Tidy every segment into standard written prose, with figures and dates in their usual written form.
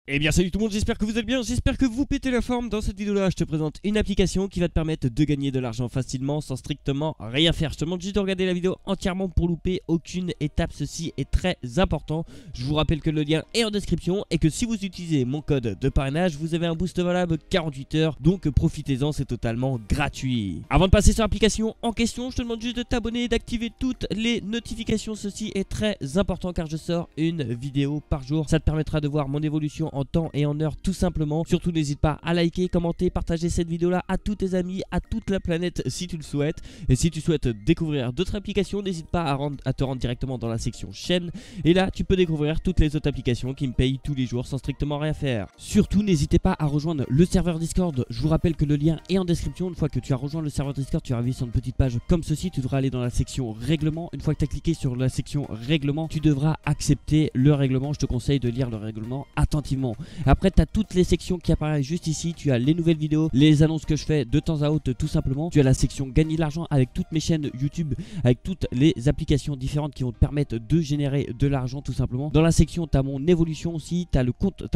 Eh bien salut tout le monde, j'espère que vous êtes bien, j'espère que vous pétez la forme. Dans cette vidéo là je te présente une application qui va te permettre de gagner de l'argent facilement sans strictement rien faire. Je te demande juste de regarder la vidéo entièrement pour louper aucune étape, ceci est très important. Je vous rappelle que le lien est en description et que si vous utilisez mon code de parrainage vous avez un boost valable 48 heures, donc profitez-en, c'est totalement gratuit. Avant de passer sur l'application en question, je te demande juste de t'abonner et d'activer toutes les notifications, ceci est très important car je sors une vidéo par jour. Ça te permettra de voir mon évolution en temps et en heure tout simplement. Surtout n'hésite pas à liker, commenter, partager cette vidéo là à tous tes amis, à toute la planète si tu le souhaites. Et si tu souhaites découvrir d'autres applications, n'hésite pas à te rendre directement dans la section chaîne. Et là tu peux découvrir toutes les autres applications qui me payent tous les jours sans strictement rien faire. Surtout n'hésitez pas à rejoindre le serveur Discord. Je vous rappelle que le lien est en description. Une fois que tu as rejoint le serveur Discord, tu vas arriver sur une petite page comme ceci. Tu devras aller dans la section règlement. Une fois que tu as cliqué sur la section règlement, tu devras accepter le règlement. Je te conseille de lire le règlement attentivement. Après tu as toutes les sections qui apparaissent juste ici. Tu as les nouvelles vidéos, les annonces que je fais de temps à autre tout simplement. Tu as la section gagner de l'argent avec toutes mes chaînes YouTube, avec toutes les applications différentes qui vont te permettre de générer de l'argent tout simplement. Dans la section tu as mon évolution aussi, tu as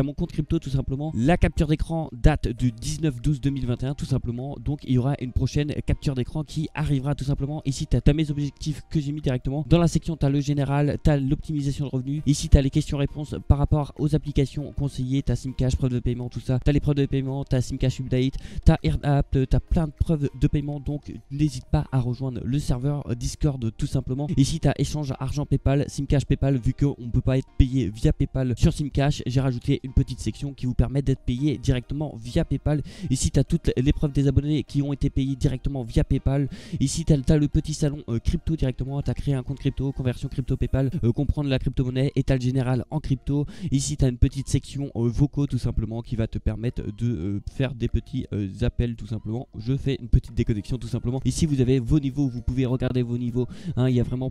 mon compte crypto tout simplement. La capture d'écran date du 19/12/2021 tout simplement. Donc il y aura une prochaine capture d'écran qui arrivera tout simplement. Ici tu as mes objectifs que j'ai mis directement. Dans la section tu as le général, tu as l'optimisation de revenus. Ici tu as les questions-réponses par rapport aux applications conseillées. Tu as Simcash, preuve de paiement, tout ça. Tu as les preuves de paiement, tu as Simcash Update, tu as AirApp, tu as plein de preuves de paiement. Donc n'hésite pas à rejoindre le serveur Discord tout simplement. Ici tu as échange argent PayPal, Simcash PayPal. Vu qu'on ne peut pas être payé via PayPal sur Simcash, j'ai rajouté une petite section qui vous permet d'être payé directement via PayPal. Ici tu as toutes les preuves des abonnés qui ont été payés directement via PayPal. Ici tu as le petit salon crypto directement. Tu as créé un compte crypto, conversion crypto PayPal, comprendre la crypto-monnaie, état général en crypto. Ici tu as une petite section vocaux tout simplement qui va te permettre de faire des petits appels tout simplement. Je fais une petite déconnexion tout simplement. Ici vous avez vos niveaux, vous pouvez regarder vos niveaux, hein, il y a vraiment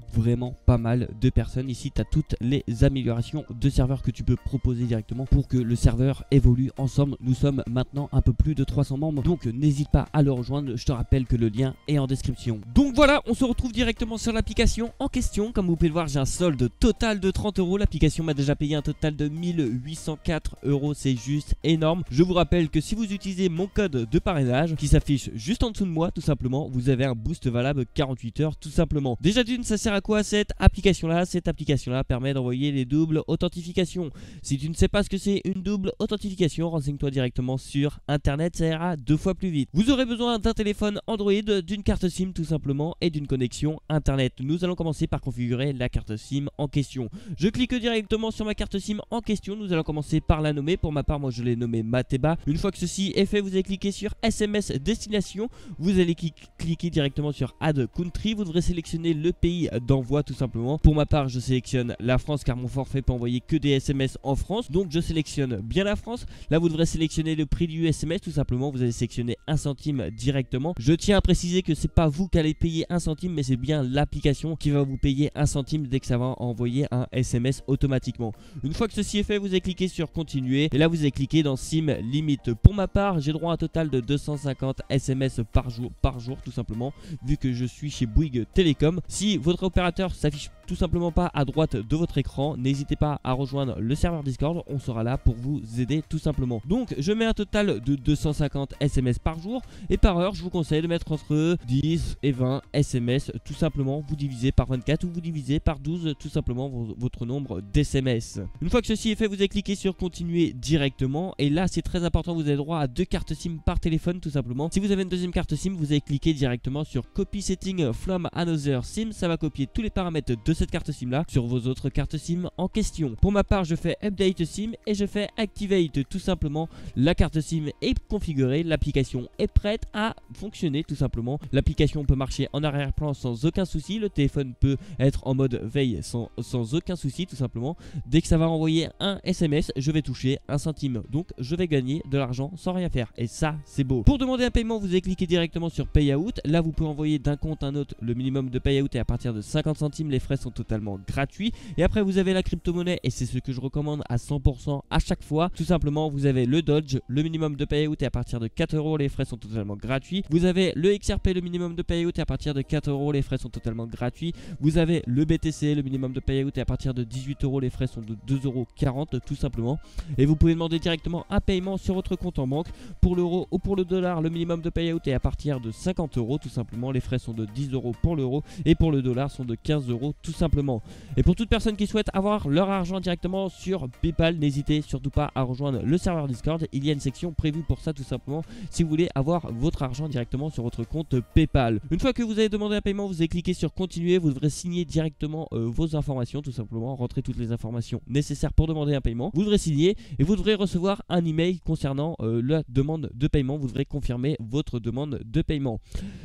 pas mal de personnes. Ici tu as toutes les améliorations de serveur que tu peux proposer directement pour que le serveur évolue ensemble. Nous sommes maintenant un peu plus de 300 membres, donc n'hésite pas à le rejoindre. Je te rappelle que le lien est en description. Donc voilà, on se retrouve directement sur l'application en question. Comme vous pouvez le voir, j'ai un solde total de 30 euros. L'application m'a déjà payé un total de 1804 euros, c'est juste énorme. Je vous rappelle que si vous utilisez mon code de parrainage qui s'affiche juste en dessous de moi tout simplement, vous avez un boost valable 48 heures tout simplement. Déjà d'une, ça sert à quoi cette application là? Cette application là permet d'envoyer les doubles authentifications. Si tu ne sais pas ce que c'est une double authentification, renseigne-toi directement sur internet, ça ira 2 fois plus vite. Vous aurez besoin d'un téléphone Android, d'une carte SIM tout simplement et d'une connexion internet. Nous allons commencer par configurer la carte SIM en question. Je clique directement sur ma carte SIM en question. Nous allons commencer par la nommer. Pour ma part, moi je l'ai nommé Mateba. Une fois que ceci est fait, vous allez cliquer sur SMS destination. Vous allez cliquer directement sur Add Country. Vous devrez sélectionner le pays d'envoi tout simplement. Pour ma part, je sélectionne la France car mon forfait peut envoyer que des SMS en France. Donc je sélectionne bien la France. Là, vous devrez sélectionner le prix du SMS tout simplement. Vous allez sélectionner 1 centime directement. Je tiens à préciser que c'est pas vous qui allez payer 1 centime, mais c'est bien l'application qui va vous payer 1 centime dès que ça va envoyer un SMS automatiquement. Une fois que ceci est fait, vous allez cliquer sur continuer et là vous allez cliquer dans SIM limite. Pour ma part, j'ai droit à un total de 250 SMS par jour tout simplement, vu que je suis chez Bouygues Télécom. Si votre opérateur s'affiche tout simplement pas à droite de votre écran, n'hésitez pas à rejoindre le serveur Discord, on sera là pour vous aider tout simplement. Donc je mets un total de 250 SMS par jour et par heure je vous conseille de mettre entre 10 et 20 SMS tout simplement. Vous divisez par 24 ou vous divisez par 12 tout simplement votre nombre d'SMS. Une fois que ceci est fait, vous allez cliquer sur continuer directement et là c'est très important, vous avez droit à 2 cartes SIM par téléphone tout simplement. Si vous avez une deuxième carte SIM, vous allez cliquer directement sur copy setting from another SIM. Ça va copier tous les paramètres de cette carte SIM là sur vos autres cartes SIM en question. Pour ma part, je fais update SIM et je fais activate tout simplement. La carte SIM est configurée, l'application est prête à fonctionner tout simplement. L'application peut marcher en arrière-plan sans aucun souci, le téléphone peut être en mode veille sans aucun souci tout simplement. Dès que ça va envoyer un SMS, je vais toucher 1 centime, donc je vais gagner de l'argent sans rien faire et ça c'est beau. Pour demander un paiement, vous allez cliquer directement sur payout. Là vous pouvez envoyer d'un compte à un autre. Le minimum de payout est à partir de 50 centimes, les frais sont sont totalement gratuits. Et après vous avez la crypto-monnaie et c'est ce que je recommande à 100% à chaque fois. Tout simplement vous avez le Dodge, le minimum de payout est à partir de 4 €, les frais sont totalement gratuits. Vous avez le XRP, le minimum de payout est à partir de 4 €, les frais sont totalement gratuits. Vous avez le BTC, le minimum de payout est à partir de 18 €, les frais sont de 2,40 € tout simplement. Et vous pouvez demander directement un paiement sur votre compte en banque. Pour l'euro ou pour le dollar, le minimum de payout est à partir de 50 € tout simplement. Les frais sont de 10 € pour l'euro et pour le dollar sont de 15 € tout simplement. Et pour toute personne qui souhaite avoir leur argent directement sur PayPal, n'hésitez surtout pas à rejoindre le serveur Discord. Il y a une section prévue pour ça tout simplement si vous voulez avoir votre argent directement sur votre compte PayPal. Une fois que vous avez demandé un paiement, vous allez cliquer sur continuer. Vous devrez signer directement vos informations tout simplement, rentrer toutes les informations nécessaires pour demander un paiement. Vous devrez signer et vous devrez recevoir un email concernant la demande de paiement. Vous devrez confirmer votre demande de paiement.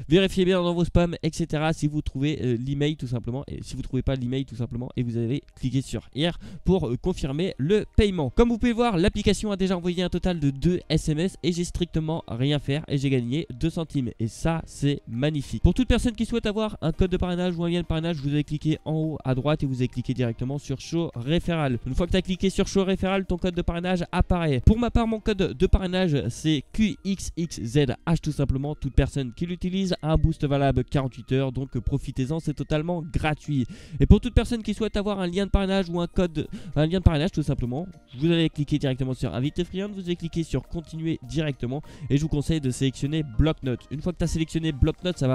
Vérifiez bien dans vos spams, etc. si vous trouvez l'email tout simplement, et si vous ne trouvez pas l'email tout simplement, et vous allez cliquer sur hier pour confirmer le paiement. Comme vous pouvez voir, l'application a déjà envoyé un total de 2 SMS et j'ai strictement rien fait et j'ai gagné 2 centimes et ça c'est magnifique. Pour toute personne qui souhaite avoir un code de parrainage ou un lien de parrainage, vous allez cliquer en haut à droite et vous allez cliquer directement sur Show Referral. Une fois que tu as cliqué sur Show Referral, ton code de parrainage apparaît. Pour ma part, mon code de parrainage c'est QXXZH tout simplement. Toute personne qui l'utilise a un boost valable 48 heures, donc profitez-en, c'est totalement gratuit. Et pour toute personne qui souhaite avoir un lien de parrainage ou un lien de parrainage tout simplement, vous allez cliquer directement sur Invite Friend, vous allez cliquer sur Continuer directement et je vous conseille de sélectionner Bloc-Notes. Une fois que tu as sélectionné Bloc-Notes, ça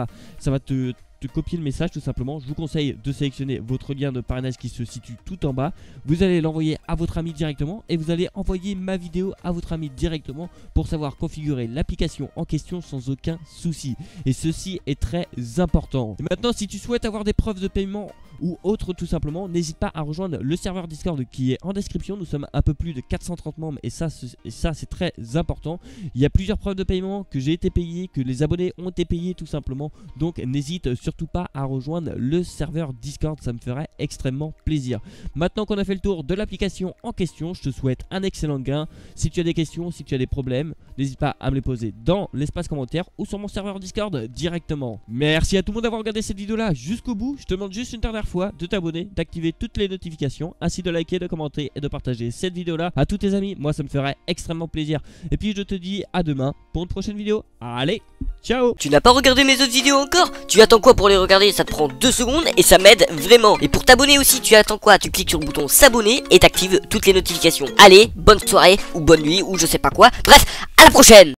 va te copier le message tout simplement. Je vous conseille de sélectionner votre lien de parrainage qui se situe tout en bas. Vous allez l'envoyer à votre ami directement et vous allez envoyer ma vidéo à votre ami directement pour savoir configurer l'application en question sans aucun souci. Et ceci est très important. Et maintenant, si tu souhaites avoir des preuves de paiement ou autre tout simplement, n'hésite pas à rejoindre le serveur Discord qui est en description. Nous sommes un peu plus de 430 membres et ça c'est très important. Il y a plusieurs preuves de paiement que j'ai été payé, que les abonnés ont été payés tout simplement. Donc n'hésite surtout pas à rejoindre le serveur Discord, ça me ferait extrêmement plaisir. Maintenant qu'on a fait le tour de l'application en question, je te souhaite un excellent gain. Si tu as des questions, si tu as des problèmes, n'hésite pas à me les poser dans l'espace commentaire ou sur mon serveur Discord directement. Merci à tout le monde d'avoir regardé cette vidéo là jusqu'au bout. Je te demande juste une dernière fois de t'abonner, d'activer toutes les notifications, ainsi de liker, de commenter et de partager cette vidéo là à tous tes amis. Moi ça me ferait extrêmement plaisir. Et puis je te dis à demain pour une prochaine vidéo. Allez, ciao. Tu n'as pas regardé mes autres vidéos encore? Tu attends quoi pour les regarder? Ça te prend 2 secondes et ça m'aide vraiment. Et pour t'abonner aussi, tu attends quoi? Tu cliques sur le bouton s'abonner et t'actives toutes les notifications. Allez, bonne soirée ou bonne nuit ou je sais pas quoi. Bref, à la prochaine.